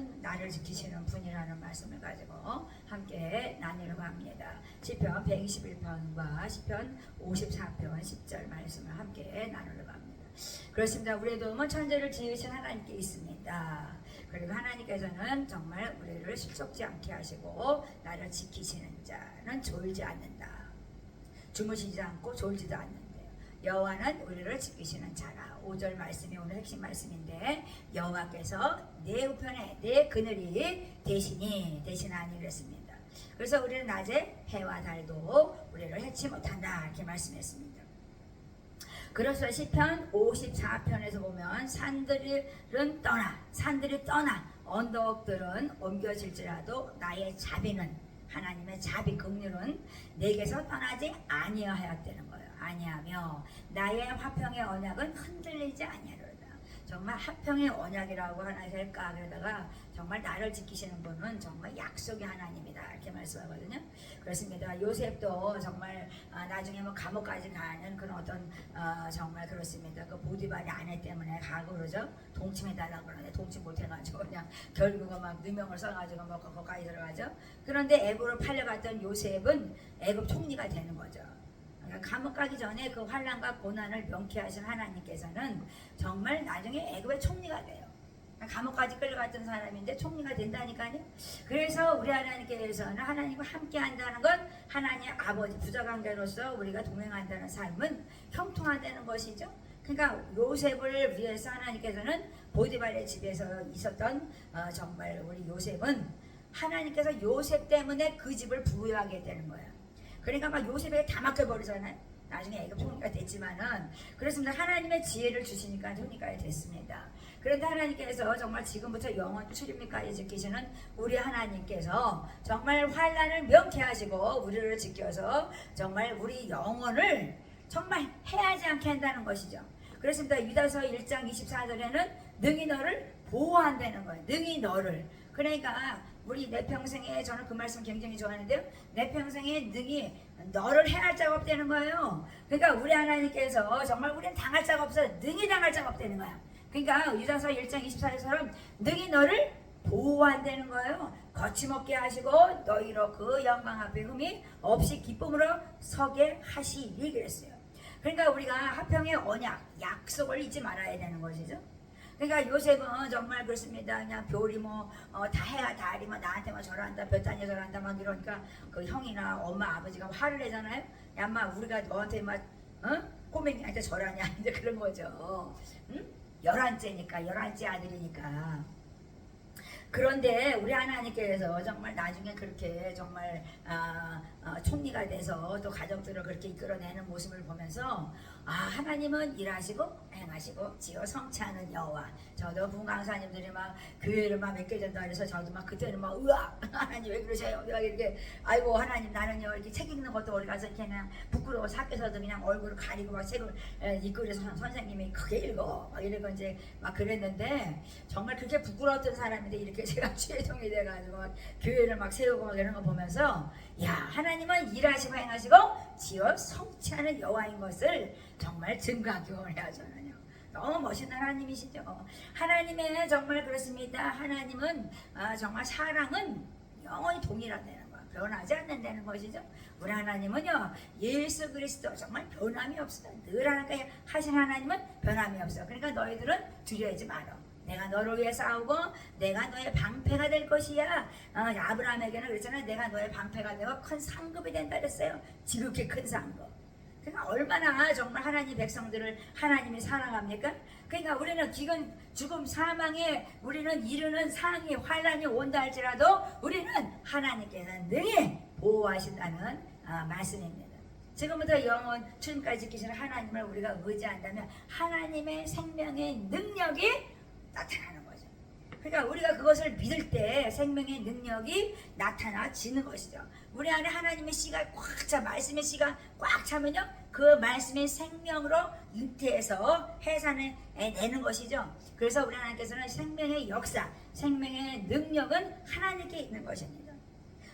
하나님은 나를 지키시는 분이라는 말씀을 가지고 함께 나누려고 합니다. 시편 121편과 시편 54편 10절 말씀을 함께 나누려고 합니다. 그렇습니다. 우리의 도움은 천지를 지으신 하나님께 있습니다. 그리고 하나님께서는 정말 우리를 실속지 않게 하시고 나를 지키시는 자는 졸지 않는다. 주무시지 않고 졸지도 않는데요. 여호와는 우리를 지키시는 자라. 5절 말씀이 오늘 핵심 말씀인데 여호와께서 내 우편에 내 그늘이 대신하니 그랬습니다. 그래서 우리는 낮에 해와 달도 우리를 해치 못한다 이렇게 말씀했습니다. 그래서 시편 54편에서 보면 산들이 떠나 언덕들은 옮겨질지라도 나의 자비는 하나님의 자비 긍휼은 내게서 떠나지 아니하였다는 거예요. 아니하며 나의 화평의 언약은 흔들리지 아니하리로다. 정말 화평의 언약이라고 하나 할까 그러다가 정말 나를 지키시는 분은 정말 약속의 하나님이다 이렇게 말씀하거든요. 그렇습니다. 요셉도 정말 나중에 뭐 감옥까지 가는 그런 어떤 정말 그렇습니다. 그 보디발의 아내 때문에 가고 그러죠. 동침해달라고 그러는데 동침 못해가지고 그냥 결국은 막 누명을 써가지고 뭐 거기까지 들어가죠. 그런데 애굽으로 팔려갔던 요셉은 애굽 총리가 되는 거죠. 감옥 가기 전에 그 환난과 고난을 명쾌하신 하나님께서는 정말 나중에 애굽의 총리가 돼요. 감옥까지 끌려갔던 사람인데 총리가 된다니까요. 그래서 우리 하나님께서는 하나님과 함께 한다는 것, 하나님의 아버지 부자관계로서 우리가 동행한다는 삶은 형통하다는 것이죠. 그러니까 요셉을 위해서 하나님께서는 보디발의 집에서 있었던 정말 우리 요셉은 하나님께서 요셉 때문에 그 집을 부유하게 되는 거예요. 그러니까 막 요셉에게 다 맡겨버리잖아요. 나중에 애굽 총리가 됐지만은 그렇습니다. 하나님의 지혜를 주시니까 총리가 됐습니다. 그런데 하나님께서 정말 지금부터 영원 출입미까지 지키시는 우리 하나님께서 정말 환난을 명쾌하시고 우리를 지켜서 정말 우리 영혼을 정말 해하지 않게 한다는 것이죠. 그렇습니다. 유다서 1장 24절에는 능히 너를 보호한다는 거예요. 능히 너를. 그러니까 우리 내 평생에 저는 그 말씀 굉장히 좋아하는데요. 내 평생에 능히 너를 해할 자가 없다는 거예요. 그러니까 우리 하나님께서 정말 우리는 당할 자가 없어요. 능히 당할 자가 없다는 거야. 그러니까 유다서 1장 24절처럼 능히 너를 보호한다는 거예요. 거침없게 하시고 너희로 그 영광 앞에 흠이 없이 기쁨으로 서게 하시리 그랬어요. 그러니까 우리가 화평의 언약, 약속을 잊지 말아야 되는 것이죠. 그러니까 요셉은 정말 그렇습니다. 그냥 별이 다 해가 달이 나한테 절한다, 볕단이 절한다 막 이러니까 그 형이나 엄마 아버지가 화를 내잖아요. 야, 엄마 우리가 너한테 꼬맹이한테 절하냐 이제 그런 거죠. 응? 11째 아들이니까. 그런데 우리 하나님께서 정말 나중에 그렇게 정말 총리가 돼서 또 가족들을 그렇게 이끌어내는 모습을 보면서 하나님은 일하시고 행하시고 지어 성취하는 여호와. 저도 부강사님들이 막 교회를 막 맺게 된다 그래서 저도 막 그때는 막 으악 하나님 왜 그러셔요? 이렇게 아이고 하나님 나는요 이렇게 책 읽는 것도 어디 가서 이렇게 그냥 부끄러워 삭혀서도 그냥 얼굴을 가리고 막 책을 이끌어서 선생님이 크게 읽어 막 이러고 이제 막 그랬는데 정말 그렇게 부끄러웠던 사람인데 이렇게 제가 최종이 돼가지고 막 교회를 막 세우고 막 이런 거 보면서 야 하나님은 일하시고 행하시고 지어 성취하는 여호와인 것을 정말 증거하기 원해요. 저는요 너무 멋있는 하나님이시죠. 하나님의 정말 그렇습니다. 하나님은 정말 사랑은 영원히 동일하다는 거 변하지 않는다는 것이죠. 우리 하나님은요 예수 그리스도 정말 변함이 없어요. 늘 하나님께 하신 하나님은 변함이 없어요. 그러니까 너희들은 두려워하지 마라. 내가 너를 위해 싸우고 내가 너의 방패가 될 것이야. 아브라함에게는 그랬잖아요. 내가 너의 방패가 되고 큰 상급이 된다 그랬어요. 지극히 큰 상급. 그러니까 얼마나 정말 하나님 백성들을 하나님이 사랑합니까? 그러니까 우리는 죽음 사망에 우리는 이르는 상이 환난이 온다 할지라도 우리는 하나님께서는 능히 보호하신다는 말씀입니다. 지금부터 영원 출입까지 지키시는 하나님을 우리가 의지한다면 하나님의 생명의 능력이 나타나는 거죠. 그러니까 우리가 그것을 믿을 때 생명의 능력이 나타나지는 것이죠. 우리 안에 하나님의 씨가 꽉 차, 말씀의 씨가 꽉 차면요 그 말씀의 생명으로 잉태해서 해산해 내는 것이죠. 그래서 우리 하나님께서는 생명의 역사, 생명의 능력은 하나님께 있는 것입니다.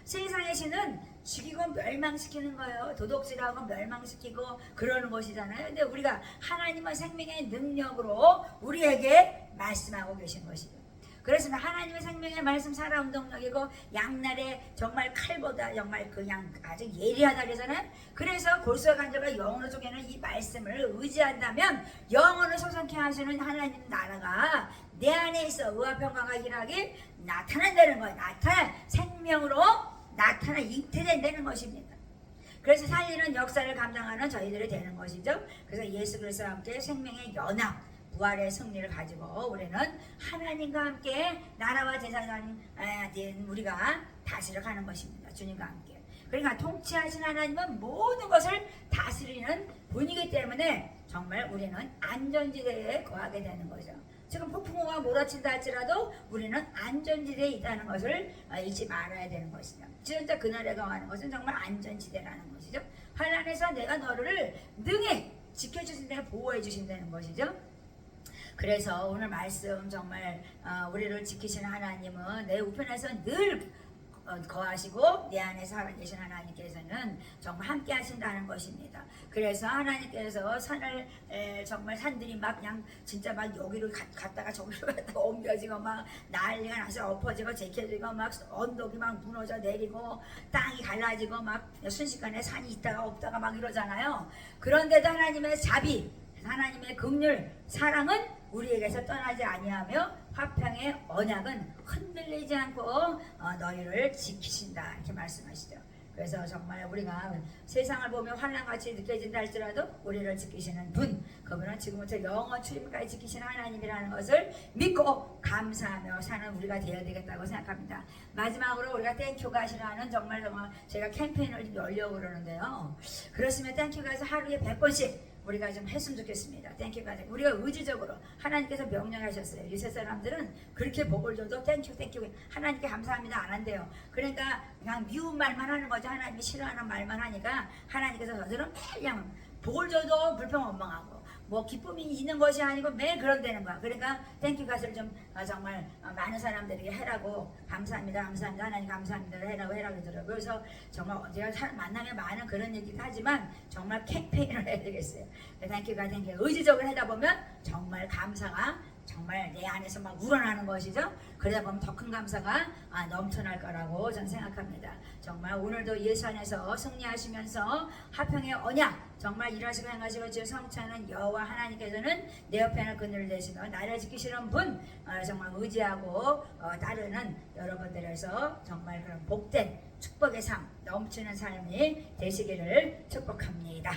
세상의 신은 죽이고 멸망시키는 거예요. 도둑질하고 멸망시키고 그러는 것이잖아요. 근데 우리가 하나님의 생명의 능력으로 우리에게 말씀하고 계신 것이죠. 그래서 하나님의 생명의 말씀 살아 운동력이고 양날에 정말 칼보다 정말 그냥 아주 예리하다 그러잖아요. 그래서 골수와 간절과 영혼을 속에는 이 말씀을 의지한다면 영혼을 소성케 하시는 하나님 나라가 내 안에 있어 의와 평강과 희락이 나타난다는 거예요. 생명으로 나타나 잉태된다는 것입니다. 그래서 살리는 역사를 감당하는 저희들이 되는 것이죠. 그래서 예수 그리스도와 함께 생명의 연합, 부활의 승리를 가지고 우리는 하나님과 함께 나라와 재산을 우리가 다스려 가는 것입니다. 주님과 함께. 그러니까 통치하신 하나님은 모든 것을 다스리는 분이기 때문에 정말 우리는 안전지대에 거하게 되는 거죠. 지금 폭풍우가 몰아친다 할지라도 우리는 안전지대에 있다는 것을 잊지 말아야 되는 것이죠. 진짜 그날에 거하는 것은 정말 안전지대라는 것이죠. 환난에서 내가 너를 능히 지켜주신다는 보호해 주신다는 것이죠. 그래서 오늘 말씀 정말 우리를 지키시는 하나님은 내 우편에서 늘 거하시고 내 안에 살아계신 하나님께서는 정말 함께 하신다는 것입니다. 그래서 하나님께서 산을 정말 산들이 막 그냥 진짜 막 여기로 갔다가 저기로 갔다가 옮겨지고 막 난리가 나서 엎어지고 제껴지고 막 언덕이 막 무너져 내리고 땅이 갈라지고 막 순식간에 산이 있다가 없다가 막 이러잖아요. 그런데도 하나님의 자비, 하나님의 긍휼, 사랑은 우리에게서 떠나지 아니하며 화평의 언약은 흔들리지 않고 너희를 지키신다 이렇게 말씀하시죠. 그래서 정말 우리가 세상을 보면 환난같이 느껴진다 할지라도 우리를 지키시는 분, 그분은 지금부터 영원 출입까지 지키시는 하나님이라는 것을 믿고 감사하며 사는 우리가 되어야 되겠다고 생각합니다. 마지막으로 우리가 땡큐갓이라는 정말 제가 캠페인을 열려고 그러는데요. 그렇으면 땡큐갓을 하루에 100번씩 우리가 좀 했으면 좋겠습니다. 땡큐갓. 우리가 의지적으로 하나님께서 명령하셨어요. 이세 사람들은 그렇게 복을 줘도 땡큐 하나님께 감사합니다 안 한대요. 그러니까 그냥 미운 말만 하는 거죠. 하나님이 싫어하는 말만 하니까 하나님께서 저들은 매일 그냥 복을 줘도 불평원망하고 뭐 기쁨이 있는 것이 아니고 매일 그런다는 거야. 그러니까 땡큐갓을 좀 정말 많은 사람들에게 해라고 감사합니다 하나님 감사합니다 해라고 그러더라고요. 그래서 정말 제가 만나면 많은 그런 얘기도 하지만 정말 캠페인을 해야 되겠어요. 땡큐갓 의지적으로 하다 보면 정말 감사가 정말 내 안에서 막 우러나는 것이죠. 그러다 보면 더 큰 감사가 넘쳐날 거라고 저는 생각합니다. 정말 오늘도 예수 안에서 승리하시면서 화평의 언약 정말 일하시고 행하시고 주 성찬은 여호와 하나님께서는 내 옆에는 그늘을 대시며 나를 지키시는 분 정말 의지하고 따르는 여러분들에서 정말 그런 복된 축복의 삶 넘치는 삶이 되시기를 축복합니다.